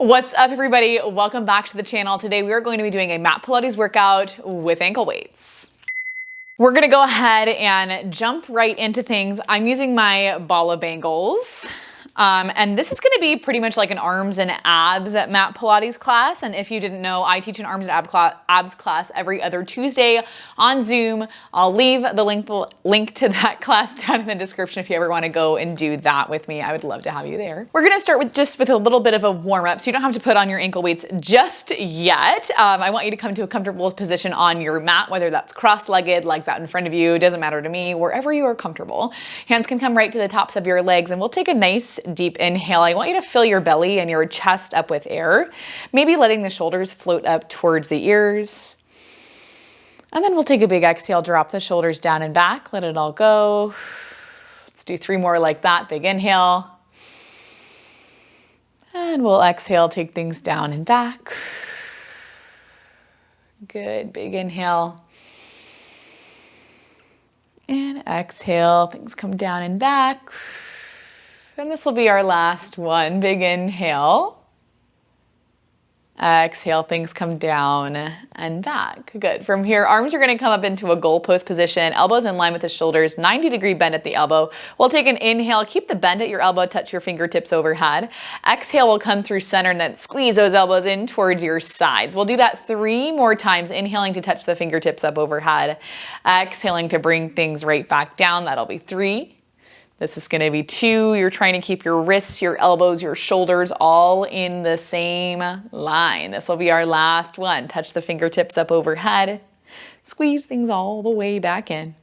What's up, everybody? Welcome back to the channel. Today we are going to be doing a mat Pilates workout with ankle weights. We're gonna go ahead and jump right into things. I'm using my Bala Bangles. And this is gonna be pretty much like an arms and abs mat Pilates class. And if you didn't know, I teach an arms and abs class every other Tuesday on Zoom. I'll leave the link to that class down in the description if you ever wanna go and do that with me. I would love to have you there. We're gonna start with a little bit of a warm up, so you don't have to put on your ankle weights just yet. I want you to come to a comfortable position on your mat, whether that's cross-legged, legs out in front of you, doesn't matter to me, wherever you are comfortable. Hands can come right to the tops of your legs, and we'll take a nice deep inhale. I want you to fill your belly and your chest up with air, maybe letting the shoulders float up towards the ears. And then we'll take a big exhale, drop the shoulders down and back, let it all go. Let's do 3 more like that. Big inhale. And we'll exhale, take things down and back. Good, big inhale. And exhale, things come down and back. And this will be our last one. Big inhale. Exhale, things come down and back. Good. From here, arms are going to come up into a goalpost position, elbows in line with the shoulders, 90-degree bend at the elbow. We'll take an inhale, keep the bend at your elbow, touch your fingertips overhead. Exhale will come through center and then squeeze those elbows in towards your sides. We'll do that 3 more times, inhaling to touch the fingertips up overhead, exhaling to bring things right back down. That'll be 3. This is going to be 2. You're trying to keep your wrists, your elbows, your shoulders all in the same line. This will be our last one. Touch the fingertips up overhead. Squeeze things all the way back in.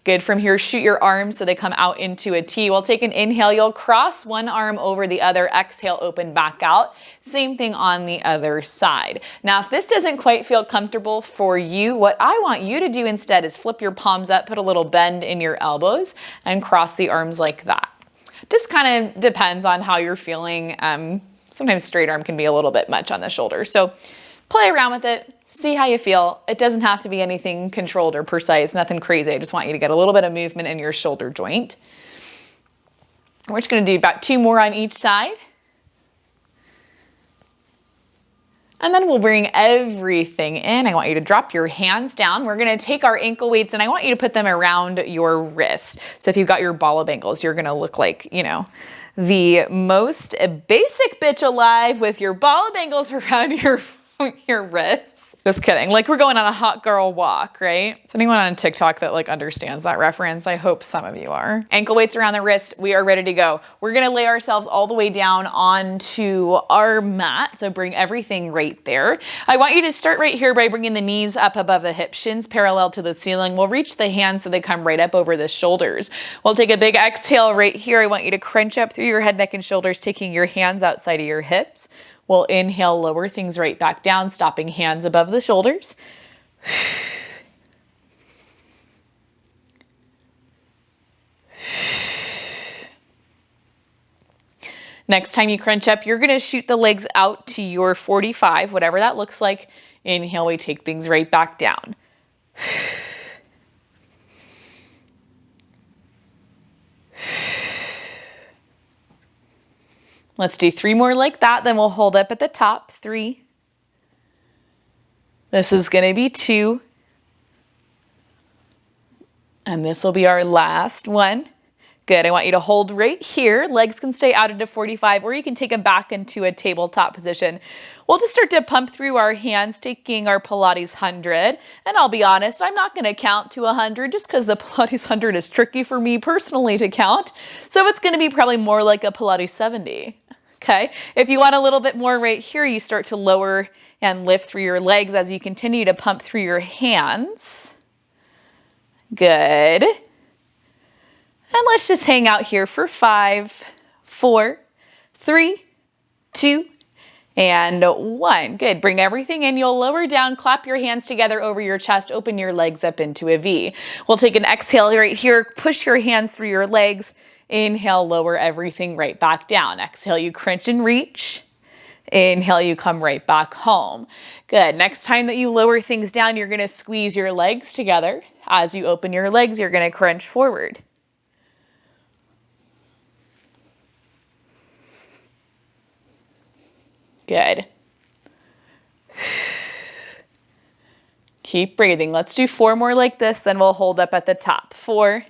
Good. From here, shoot your arms so they come out into a T. We'll take an inhale. You'll cross one arm over the other. Exhale, open back out. Same thing on the other side. Now, if this doesn't quite feel comfortable for you, what I want you to do instead is flip your palms up, put a little bend in your elbows, and cross the arms like that. Just kind of depends on how you're feeling. Sometimes straight arm can be a little bit much on the shoulder. So play around with it. See how you feel. It doesn't have to be anything controlled or precise, nothing crazy. I just want you to get a little bit of movement in your shoulder joint. We're just going to do about 2 more on each side. And then we'll bring everything in. I want you to drop your hands down. We're going to take our ankle weights and I want you to put them around your wrist. So if you've got your Bala Bangles, you're going to look like, the most basic bitch alive with your Bala Bangles around your wrist. Just kidding. Like we're going on a hot girl walk, right? Is anyone on TikTok that understands that reference? I hope some of you are. Ankle weights around the wrist. We are ready to go. We're going to lay ourselves all the way down onto our mat. So bring everything right there. I want you to start right here by bringing the knees up above the hips, shins parallel to the ceiling. We'll reach the hands so they come right up over the shoulders. We'll take a big exhale right here. I want you to crunch up through your head, neck, and shoulders, taking your hands outside of your hips. We'll inhale, lower things right back down, stopping hands above the shoulders. Next time you crunch up, you're going to shoot the legs out to your 45, whatever that looks like. Inhale, we take things right back down. Let's do 3 more like that, then we'll hold up at the top. 3. This is going to be 2. And this will be our last one. Good. I want you to hold right here. Legs can stay out into 45, or you can take them back into a tabletop position. We'll just start to pump through our hands, taking our Pilates 100. And I'll be honest, I'm not going to count to 100 just because the Pilates 100 is tricky for me personally to count. So it's going to be probably more like a Pilates 70. Okay, if you want a little bit more right here, you start to lower and lift through your legs as you continue to pump through your hands. Good. And let's just hang out here for 5, 4, 3, 2, and 1. Good. Bring everything in. You'll lower down, clap your hands together over your chest, open your legs up into a V. We'll take an exhale right here, push your hands through your legs. Inhale, lower everything right back down. Exhale, you crunch and reach. Inhale, you come right back home. Good. Next time that you lower things down, you're going to squeeze your legs together. As you open your legs, you're going to crunch forward. Good. Keep breathing. Let's do 4 more like this, then we'll hold up at the top. 4.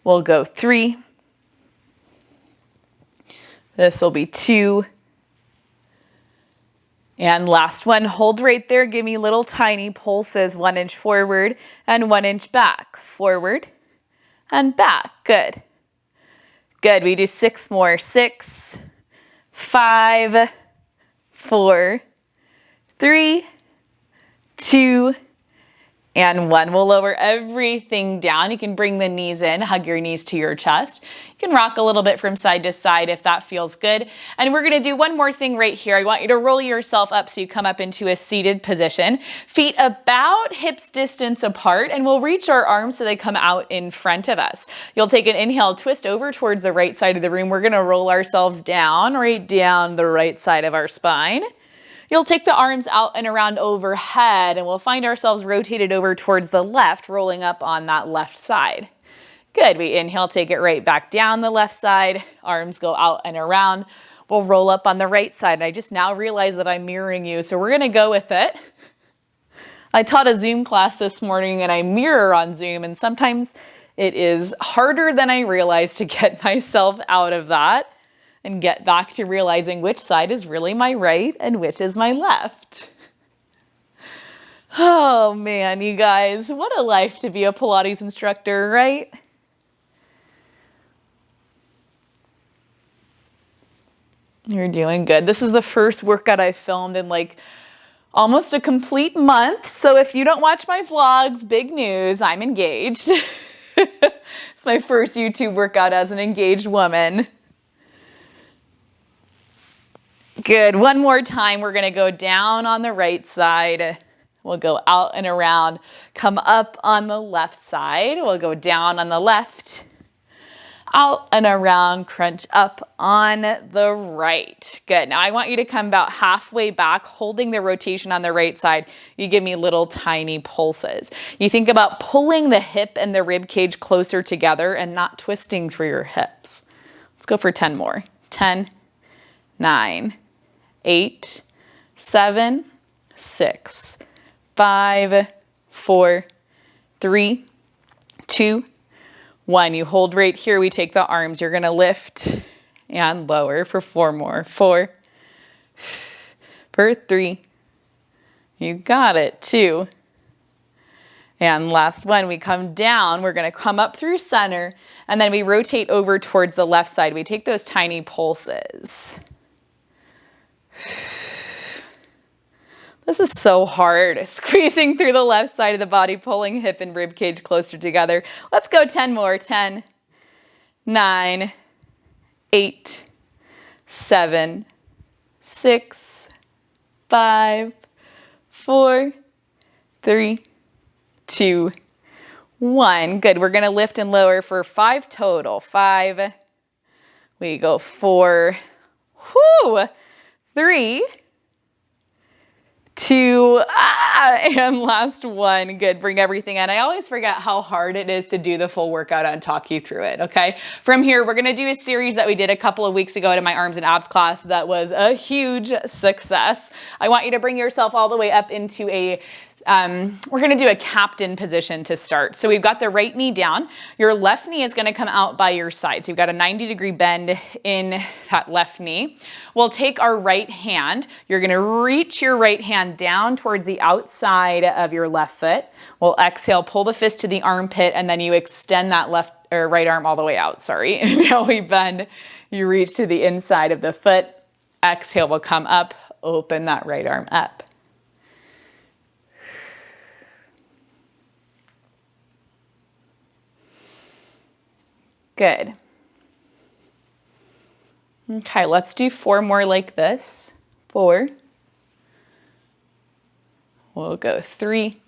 We'll go 3. This will be 2. And last one, hold right there. Give me little tiny pulses, 1 inch forward and 1 inch back. Forward and back. Good. Good. We do 6 more. 6, 5, 4, 3, 2, and 1. We'll lower everything down. You can bring the knees in, hug your knees to your chest. You can rock a little bit from side to side if that feels good. And we're gonna do one more thing right here. I want you to roll yourself up so you come up into a seated position. Feet about hips distance apart, and we'll reach our arms so they come out in front of us. You'll take an inhale, twist over towards the right side of the room. We're gonna roll ourselves down, right down the right side of our spine. You'll take the arms out and around overhead, and we'll find ourselves rotated over towards the left, rolling up on that left side. Good. We inhale, take it right back down the left side. Arms go out and around. We'll roll up on the right side. And I just now realized that I'm mirroring you, so we're going to go with it. I taught a Zoom class this morning, and I mirror on Zoom, and sometimes it is harder than I realized to get myself out of that and get back to realizing which side is really my right and which is my left. Oh man, you guys, what a life to be a Pilates instructor, right? You're doing good. This is the first workout I filmed in like almost a complete month. So if you don't watch my vlogs, big news, I'm engaged. It's my first YouTube workout as an engaged woman. Good. One more time. We're going to go down on the right side. We'll go out and around. Come up on the left side. We'll go down on the left. Out and around. Crunch up on the right. Good. Now I want you to come about halfway back, holding the rotation on the right side. You give me little tiny pulses. You think about pulling the hip and the rib cage closer together and not twisting through your hips. Let's go for 10 more. 10, 9, 8, 7, 6, 5, 4, 3, 2, 1. You hold right here. We take the arms. You're going to lift and lower for 4 more. 4, for 3. You got it. 2. And last one, we come down. We're going to come up through center, and then we rotate over towards the left side. We take those tiny pulses. This is so hard. Squeezing through the left side of the body, pulling hip and rib cage closer together. Let's go 10 more. 10, 9, 8, 7, 6, 5, 4, 3, 2, 1. Good. We're going to lift and lower for 5 total. 5. We go 4. Whoo! 3, 2, and last one. Good. Bring everything in. I always forget how hard it is to do the full workout and talk you through it. Okay. From here, we're going to do a series that we did a couple of weeks ago to my arms and abs class that was a huge success. I want you to bring yourself all the way up into a we're going to do a captain position to start. So we've got the right knee down. Your left knee is going to come out by your side. So you've got a 90-degree bend in that left knee. We'll take our right hand. You're going to reach your right hand down towards the outside of your left foot. We'll exhale, pull the fist to the armpit, and then you extend that left or right arm all the way out. Sorry. Now we bend. You reach to the inside of the foot. Exhale, we'll come up, open that right arm up. Good. Okay, let's do 4 more like this. 4. We'll go 3.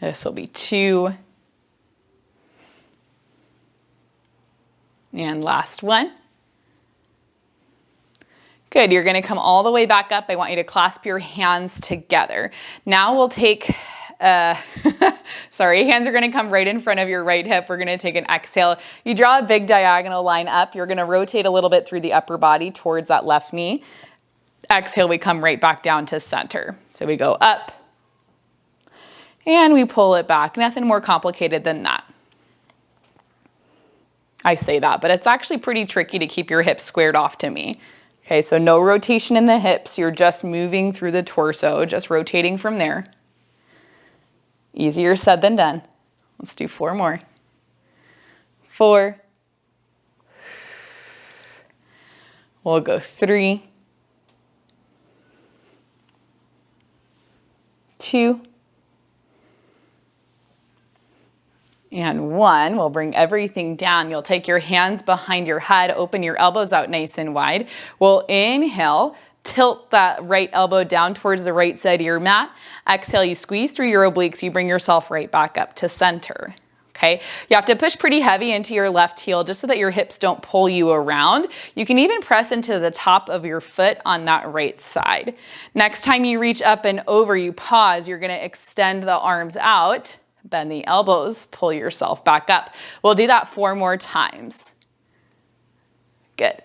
This will be 2. And last one. Good. You're going to come all the way back up. I want you to clasp your hands together. Now we'll take Sorry, hands are gonna come right in front of your right hip. We're gonna take an exhale. You draw a big diagonal line up. You're gonna rotate a little bit through the upper body towards that left knee. Exhale, we come right back down to center. So we go up and we pull it back. Nothing more complicated than that. I say that, but it's actually pretty tricky to keep your hips squared off to me. Okay, so no rotation in the hips. You're just moving through the torso, just rotating from there. Easier said than done. Let's do 4 more. 4. We'll go 3. 2. And 1, we'll bring everything down. You'll take your hands behind your head, open your elbows out nice and wide. We'll inhale, tilt that right elbow down towards the right side of your mat. Exhale, you squeeze through your obliques, you bring yourself right back up to center. Okay, you have to push pretty heavy into your left heel just so that your hips don't pull you around. You can even press into the top of your foot on that right side. Next time you reach up and over, you pause, you're gonna extend the arms out. Bend the elbows, pull yourself back up. We'll do that 4 more times. Good.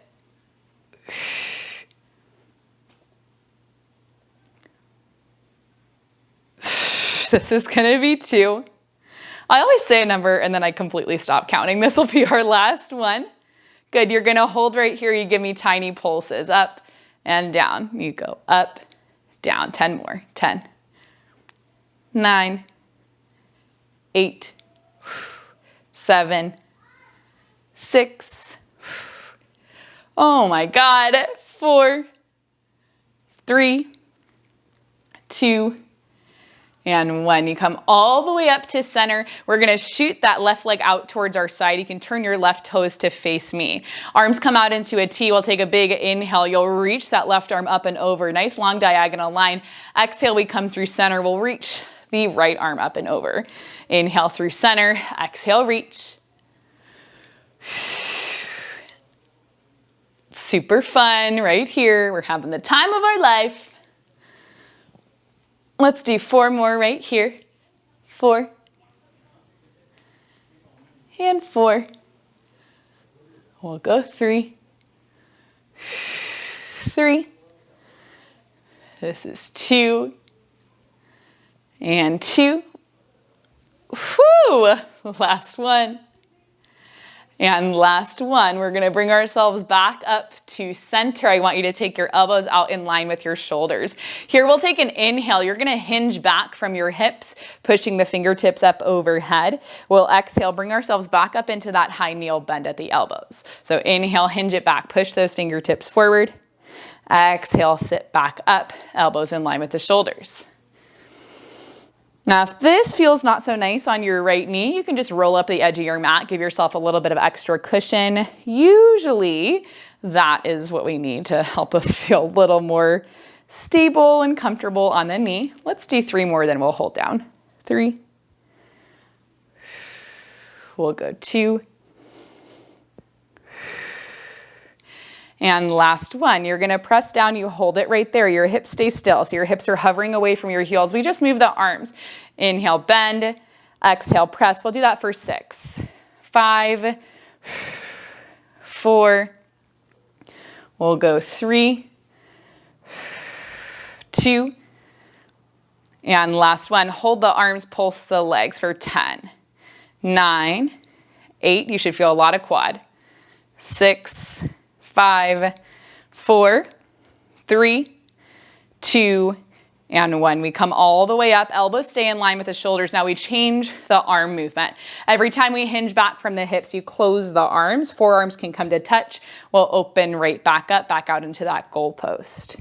This is gonna be 2. I always say a number and then I completely stop counting. This will be our last one. Good, you're gonna hold right here. You give me tiny pulses, up and down. You go up, down, 10 more, 10, 9, 8, 7, 6, oh my God, 4, 3, 2, and 1. You come all the way up to center. We're gonna shoot that left leg out towards our side. You can turn your left toes to face me. Arms come out into a T. We'll take a big inhale. You'll reach that left arm up and over. Nice long diagonal line. Exhale, we come through center. We'll reach the right arm up and over. Inhale through center. Exhale, reach. Super fun right here. We're having the time of our life. Let's do 4 more right here. 4. And 4. We'll go 3. 3. This is 2. And 2. Whew! Last one. And last one, we're gonna bring ourselves back up to center. I want you to take your elbows out in line with your shoulders. Here we'll take an inhale. You're gonna hinge back from your hips, pushing the fingertips up overhead. We'll exhale, bring ourselves back up into that high kneel bend at the elbows. So inhale, hinge it back, push those fingertips forward. Exhale, sit back up, elbows in line with the shoulders. Now, if this feels not so nice on your right knee, you can just roll up the edge of your mat, give yourself a little bit of extra cushion. Usually, that is what we need to help us feel a little more stable and comfortable on the knee. Let's do 3 more, then we'll hold down. 3. We'll go 2. And last one, you're gonna press down, you hold it right there. Your hips stay still, so your hips are hovering away from your heels. We just move the arms. Inhale, bend, exhale, press. We'll do that for 6, 5, 4. We'll go 3, 2, and last one. Hold the arms, pulse the legs for 10, 9, 8. You should feel a lot of quad. 6, 5, 4, 3, 2, and 1. We come all the way up, elbows stay in line with the shoulders. Now we change the arm movement. Every time we hinge back from the hips, you close the arms. Forearms can come to touch. We'll open right back up, back out into that goal post.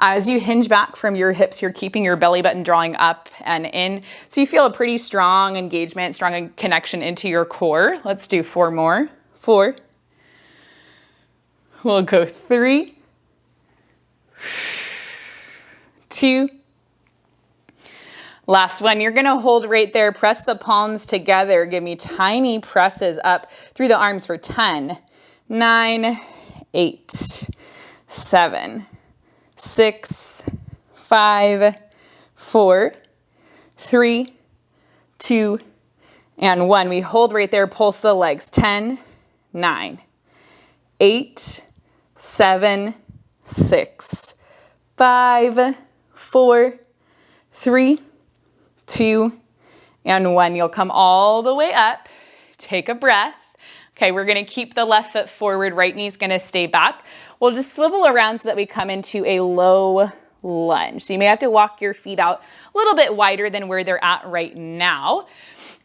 As you hinge back from your hips, you're keeping your belly button drawing up and in. So you feel a pretty strong engagement, strong connection into your core. Let's do 4 more. 4. We'll go 3, 2. Last one, you're gonna hold right there, press the palms together. Give me tiny presses up through the arms for 10, 9, 8, 7, 6, 5, 4, 3, 2, and 1. We hold right there, pulse the legs. 10, 9, 8, 7, 6, 5, 4, 3, 2, and 1. You'll come all the way up. Take a breath. Okay, we're gonna keep the left foot forward, right knee's gonna stay back. We'll just swivel around so that we come into a low lunge. So you may have to walk your feet out a little bit wider than where they're at right now.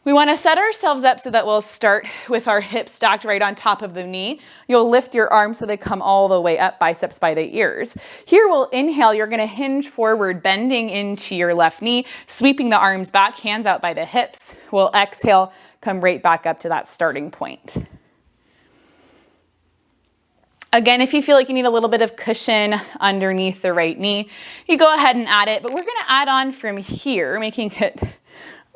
We wanna set ourselves up so that we'll start with our hips stacked right on top of the knee. You'll lift your arms so they come all the way up, biceps by the ears. Here we'll inhale, you're gonna hinge forward, bending into your left knee, sweeping the arms back, hands out by the hips. We'll exhale, come right back up to that starting point. Again, if you feel like you need a little bit of cushion underneath the right knee, you go ahead and add it, but we're gonna add on from here, making it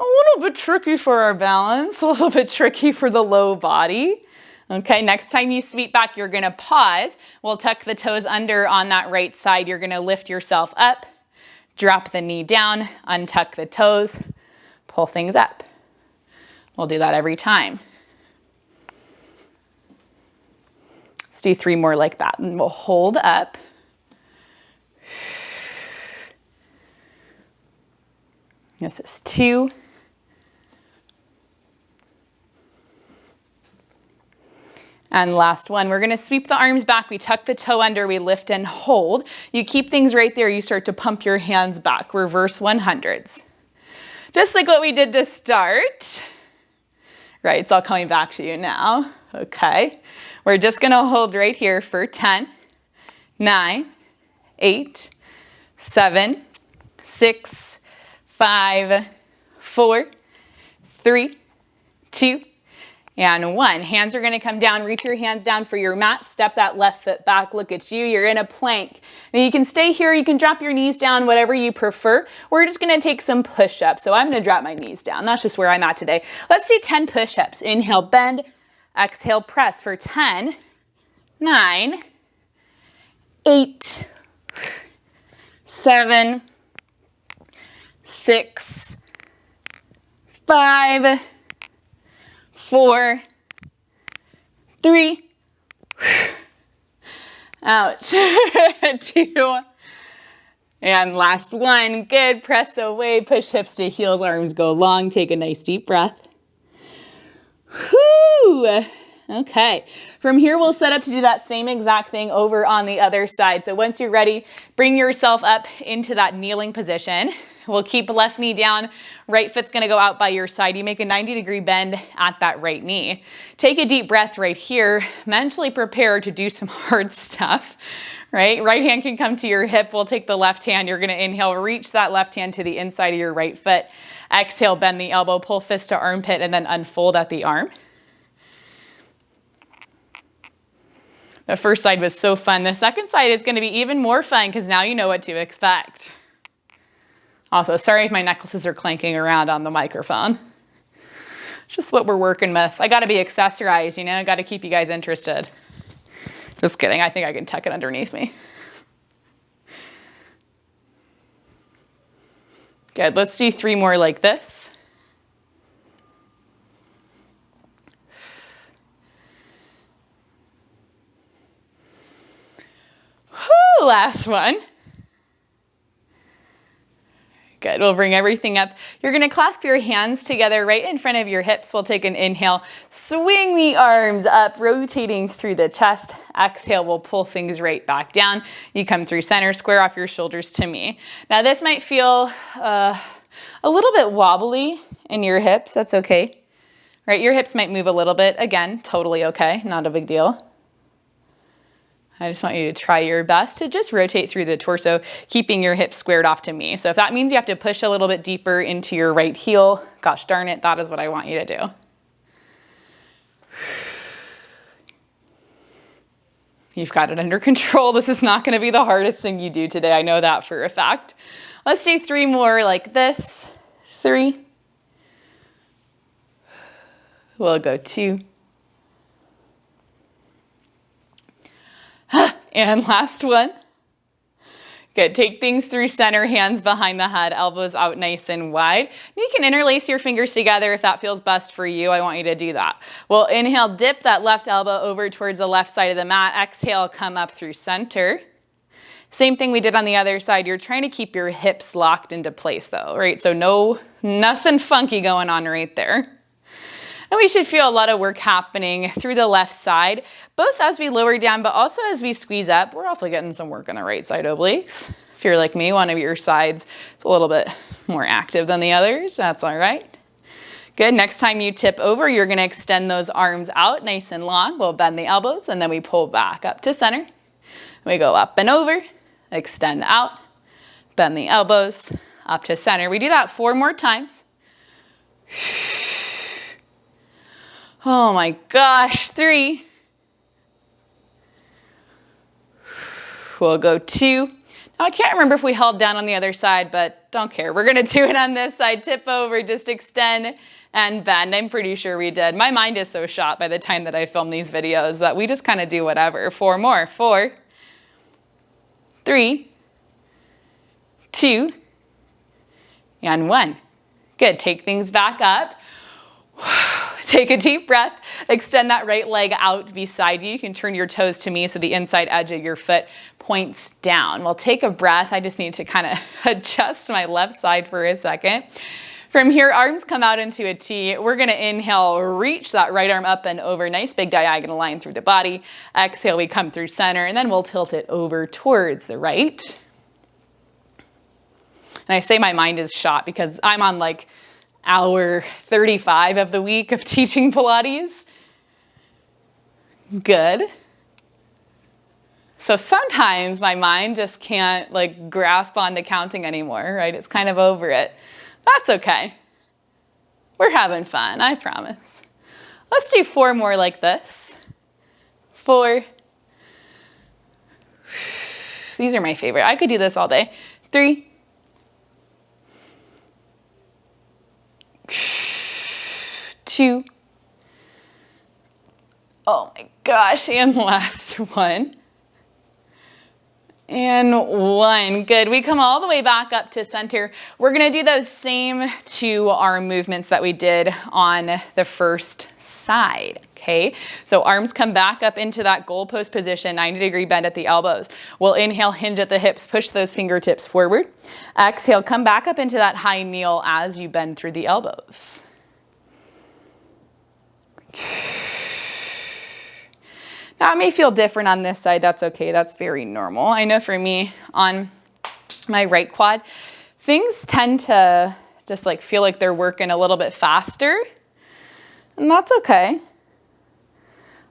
a little bit tricky for our balance, a little bit tricky for the low body. Okay, next time you sweep back, you're gonna pause. We'll tuck the toes under on that right side. You're gonna lift yourself up, drop the knee down, untuck the toes, pull things up. We'll do that every time. Let's do 3 more like that, and we'll hold up. This is 2. And last one, we're gonna sweep the arms back, we tuck the toe under, we lift and hold. You keep things right there, you start to pump your hands back, reverse 100s. Just like what we did to start. Right, it's all coming back to you now. Okay, we're just gonna hold right here for 10, 9, 8, 7, 6, 5, 4, 3, 2, and 1. Hands are gonna come down, reach your hands down for your mat, step that left foot back, look at you, you're in a plank. Now you can stay here, you can drop your knees down, whatever you prefer. We're just gonna take some push-ups. So I'm gonna drop my knees down, that's just where I'm at today. Let's do 10 push-ups. Inhale, bend, exhale, press for 10, 9, 8, 7, 6, 5, 4, 3, ouch, 2, and last one. Good, press away, push hips to heels, arms go long, take a nice deep breath. Whew. Okay, from here we'll set up to do that same exact thing over on the other side. So once you're ready, bring yourself up into that kneeling position. We'll keep left knee down, right foot's gonna go out by your side. You make a 90-degree bend at that right knee. Take a deep breath right here, mentally prepare to do some hard stuff, right? Right hand can come to your hip, we'll take the left hand, you're gonna inhale, reach that left hand to the inside of your right foot. Exhale, bend the elbow, pull fist to armpit, and then unfold at the arm. The first side was so fun. The second side is gonna be even more fun because now you know what to expect. Also, sorry if my necklaces are clanking around on the microphone. It's just what we're working with. I gotta be accessorized, you know, I gotta keep you guys interested. Just kidding, I think I can tuck it underneath me. Good, let's do 3 more like this. Whew, last one. Good, we'll bring everything up. You're gonna clasp your hands together right in front of your hips. We'll take an inhale, swing the arms up, rotating through the chest. Exhale, we'll pull things right back down. You come through center, square off your shoulders to me. Now this might feel a little bit wobbly in your hips, that's okay. Right, your hips might move a little bit. Again, totally okay, not a big deal. I just want you to try your best to just rotate through the torso, keeping your hips squared off to me. So if that means you have to push a little bit deeper into your right heel, gosh darn it, that is what I want you to do. You've got it under control. This is not gonna be the hardest thing you do today. I know that for a fact. Let's do 3 more like this. 3. We'll go 2. And last one. Good, take things through center, hands behind the head, elbows out nice and wide. You can interlace your fingers together if that feels best for you. I want you to do that. We'll inhale, dip that left elbow over towards the left side of the mat. Exhale, come up through center. Same thing we did on the other side. You're trying to keep your hips locked into place though, right? So nothing funky going on right there. And we should feel a lot of work happening through the left side, both as we lower down, but also as we squeeze up. We're also getting some work on the right side obliques. If you're like me, one of your sides is a little bit more active than the others, that's all right. Good, next time you tip over, you're gonna extend those arms out nice and long. We'll bend the elbows and then we pull back up to center. We go up and over, extend out, bend the elbows, up to center. We do that 4 more times. Oh my gosh, 3. We'll go 2. Now I can't remember if we held down on the other side, but don't care. We're gonna do it on this side. Tip over, just extend and bend. I'm pretty sure we did. My mind is so shot by the time that I film these videos that we just kind of do whatever. 4 more. 4, 3, 2, and 1. Good, take things back up. Take a deep breath, extend that right leg out beside you. You can turn your toes to me so the inside edge of your foot points down. We'll take a breath. I just need to kind of adjust my left side for a second. From here, arms come out into a T. We're gonna inhale, reach that right arm up and over, nice big diagonal line through the body. Exhale, we come through center, and then we'll tilt it over towards the right. And I say my mind is shot because I'm on like hour 35 of the week of teaching Pilates. Good. So sometimes my mind just can't like grasp onto counting anymore, right? It's kind of over it. That's okay. We're having fun, I promise. Let's do 4 more like this. 4. These are my favorite. I could do this all day. 3. 2. Oh my gosh, and last one. And 1. Good. We come all the way back up to center. We're going to do those same 2 arm movements that we did on the first side. Okay, so arms come back up into that goalpost position, 90-degree bend at the elbows. We'll inhale, hinge at the hips, push those fingertips forward. Exhale, come back up into that high kneel as you bend through the elbows. Now it may feel different on this side. That's okay. That's very normal. I know for me on my right quad, things tend to just like feel like they're working a little bit faster, and that's okay.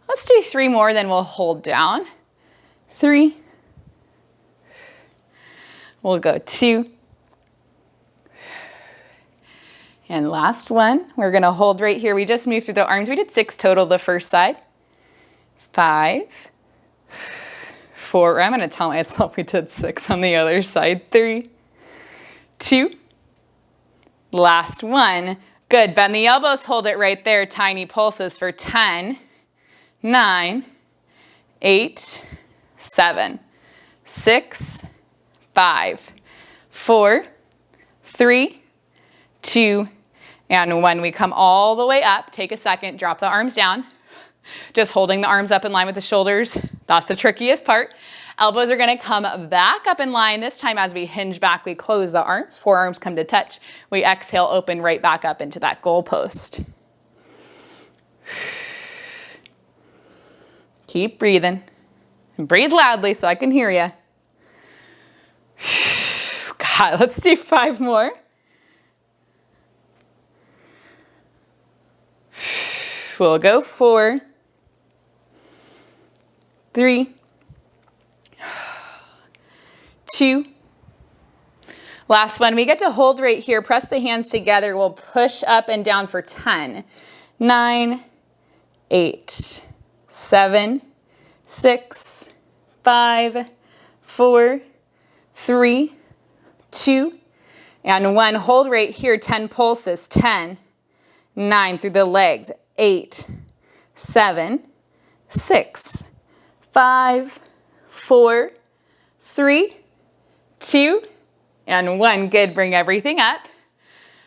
Let's do 3 more, then we'll hold down. 3. We'll go 2. And last one, we're gonna hold right here. We just moved through the arms. We did 6 total the first side. 5, 4, I'm gonna tell myself we did 6 on the other side. 3, 2, last one. Good, bend the elbows, hold it right there. Tiny pulses for 10, 9, 8, 7, 6, 5, 4, 3, 2, and 1. We come all the way up. Take a second, drop the arms down. Just holding the arms up in line with the shoulders. That's the trickiest part. Elbows are gonna come back up in line. This time as we hinge back, we close the arms. Forearms come to touch. We exhale, open right back up into that goalpost. Keep breathing. And breathe loudly so I can hear you. God, let's do 5 more. We'll go 4, 3, 2. Last one. We get to hold right here. Press the hands together. We'll push up and down for 10, 9, 8, 7, 6, 5, 4, 3, 2, and 1. Hold right here. 10 pulses. 10, 9 through the legs. 8, 7, 6, 5, 4, 3, 2, and 1. Good, bring everything up.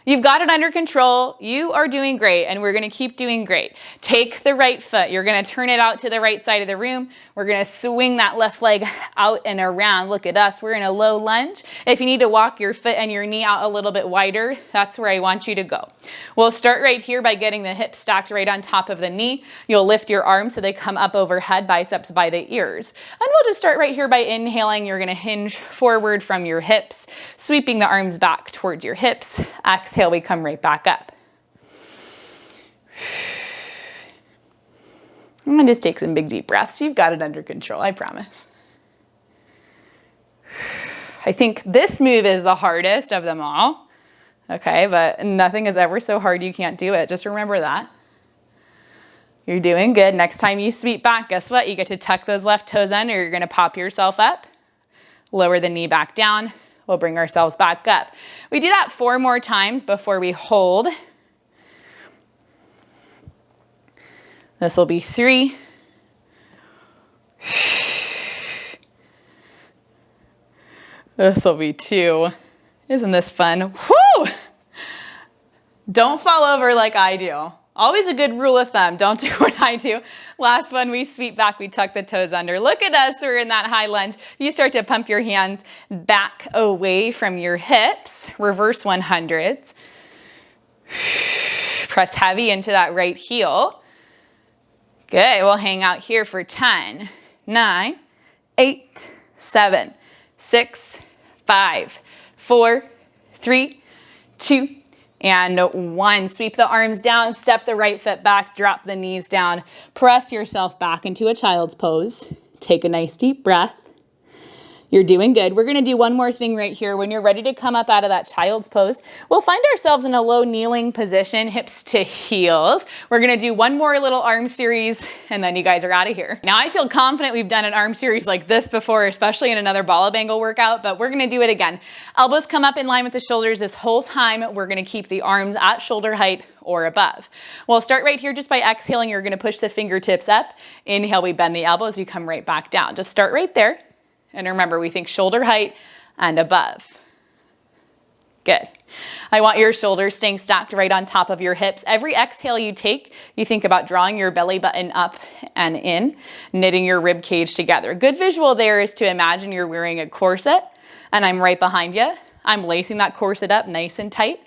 You've got it under control. You are doing great, and we're gonna keep doing great. Take the right foot. You're gonna turn it out to the right side of the room. We're gonna swing that left leg out and around. Look at us, we're in a low lunge. If you need to walk your foot and your knee out a little bit wider, that's where I want you to go. We'll start right here by getting the hips stacked right on top of the knee. You'll lift your arms so they come up overhead, biceps by the ears. And we'll just start right here by inhaling. You're gonna hinge forward from your hips, sweeping the arms back towards your hips. Exhale, we come right back up. I'm gonna just take some big deep breaths. You've got it under control, I promise. I think this move is the hardest of them all. Okay, but nothing is ever so hard you can't do it. Just remember that. You're doing good. Next time you sweep back, guess what? You get to tuck those left toes under. You're gonna pop yourself up, lower the knee back down. We'll bring ourselves back up. We do that 4 more times before we hold. This will be 3. This will be 2. Isn't this fun? Woo! Don't fall over like I do. Always a good rule of thumb. Don't do what I do. Last one, we sweep back, we tuck the toes under. Look at us, we're in that high lunge. You start to pump your hands back away from your hips. Reverse 100s. Press heavy into that right heel. Good, we'll hang out here for 10, 9, 8, 7, 6, 5, 4, 3, 2, and 1. Sweep the arms down, step the right foot back, drop the knees down. Press yourself back into a child's pose. Take a nice deep breath. You're doing good. We're gonna do one more thing right here. When you're ready to come up out of that child's pose, we'll find ourselves in a low kneeling position, hips to heels. We're gonna do one more little arm series, and then you guys are out of here. Now I feel confident we've done an arm series like this before, especially in another Bala Bangle workout, but we're gonna do it again. Elbows come up in line with the shoulders this whole time. We're gonna keep the arms at shoulder height or above. We'll start right here just by exhaling. You're gonna push the fingertips up. Inhale, we bend the elbows, you come right back down. Just start right there. And remember, we think shoulder height and above. Good. I want your shoulders staying stacked right on top of your hips. Every exhale you take, you think about drawing your belly button up and in, knitting your rib cage together. A good visual there is to imagine you're wearing a corset and I'm right behind you. I'm lacing that corset up nice and tight.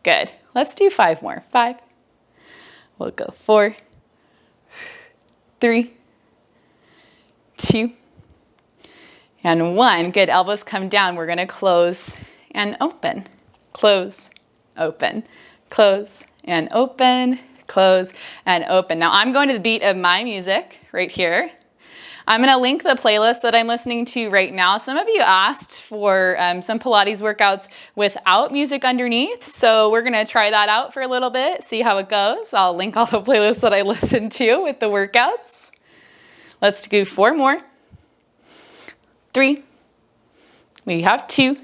Good. Let's do 5 more. 5. We'll go 4, 3, 2, and 1. Good, elbows come down. We're gonna close and open, close, open, close and open, close and open. Now I'm going to the beat of my music right here. I'm gonna link the playlist that I'm listening to right now. Some of you asked for some Pilates workouts without music underneath, so we're gonna try that out for a little bit, see how it goes. I'll link all the playlists that I listen to with the workouts. Let's do 4 more. 3. We have 2.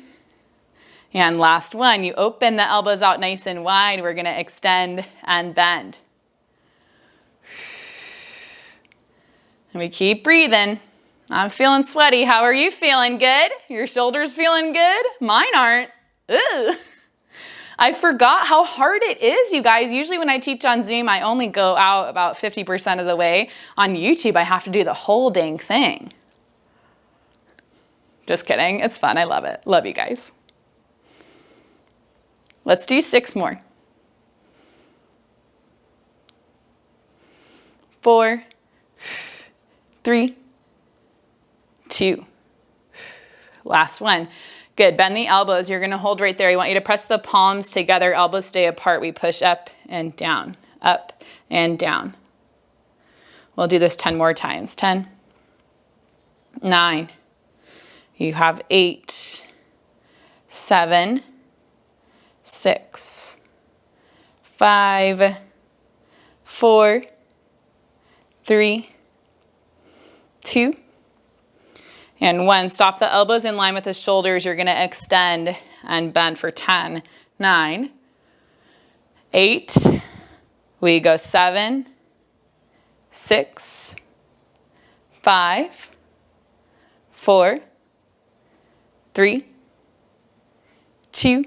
And last one, you open the elbows out nice and wide. We're gonna extend and bend. And we keep breathing. I'm feeling sweaty. How are you feeling? Good? Your shoulders feeling good? Mine aren't. Ugh. I forgot how hard it is, you guys. Usually when I teach on Zoom, I only go out about 50% of the way. On YouTube, I have to do the whole dang thing. Just kidding. It's fun. I love it. Love you guys. Let's do 6 more. 4, 3, 2. Last one. Good, bend the elbows. You're gonna hold right there. I want you to press the palms together, elbows stay apart. We push up and down, up and down. We'll do this 10 more times. 10, 9, you have 8, 7, 6, 5, 4, 3, 2, and 1. Stop the elbows in line with the shoulders. You're gonna extend and bend for 10, 9, 8, we go 7, 6, 5, 4, 3, 2,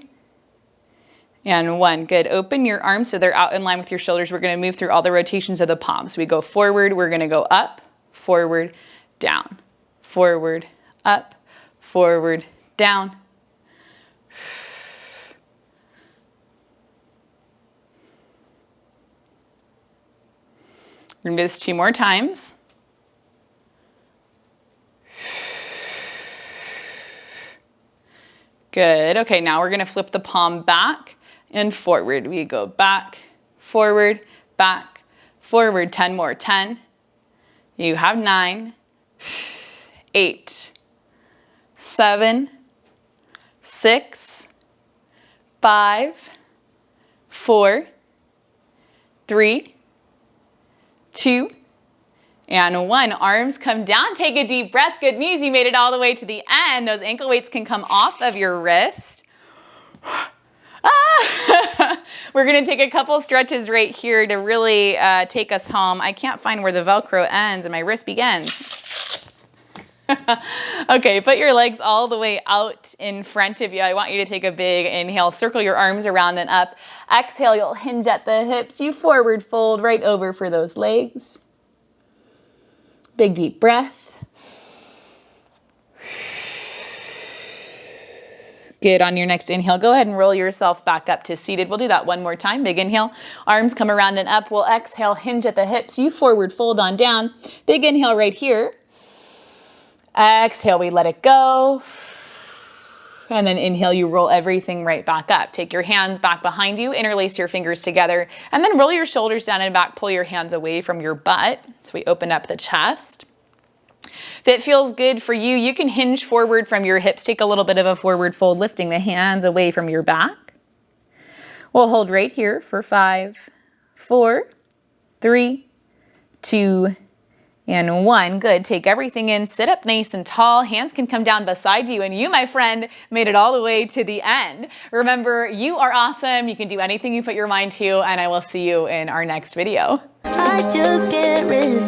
and 1. Good. Open your arms so they're out in line with your shoulders. We're going to move through all the rotations of the palms. So we go forward, we're going to go up, forward, down, forward, up, forward, down. We're going to do this 2 more times. Good. Okay, now we're going to flip the palm back and forward. We go back, forward, 10 more. 10. You have 9, 8, 7, 6, 5, 4, 3, 2, and 1. Arms come down. Take a deep breath. Good news. You made it all the way to the end. Those ankle weights can come off of your wrist. We're going to take a couple stretches right here to really take us home. I can't find where the Velcro ends and my wrist begins. Okay, put your legs all the way out in front of you. I want you to take a big inhale. Circle your arms around and up. Exhale, you'll hinge at the hips. You forward fold right over for those legs. Big deep breath. Good. On your next inhale, go ahead and roll yourself back up to seated. We'll do that one more time. Big inhale. Arms come around and up. We'll exhale, hinge at the hips. You forward fold on down. Big inhale right here. Exhale, we let it go. And then inhale, you roll everything right back up. Take your hands back behind you, interlace your fingers together, and then roll your shoulders down and back, pull your hands away from your butt. So we open up the chest. If it feels good for you, you can hinge forward from your hips. Take a little bit of a forward fold, lifting the hands away from your back. We'll hold right here for 5, 4, 3, 2, and 1. Good. Take everything in. Sit up nice and tall. Hands can come down beside you. And you, my friend, made it all the way to the end. Remember, you are awesome. You can do anything you put your mind to. And I will see you in our next video. I just can't resist.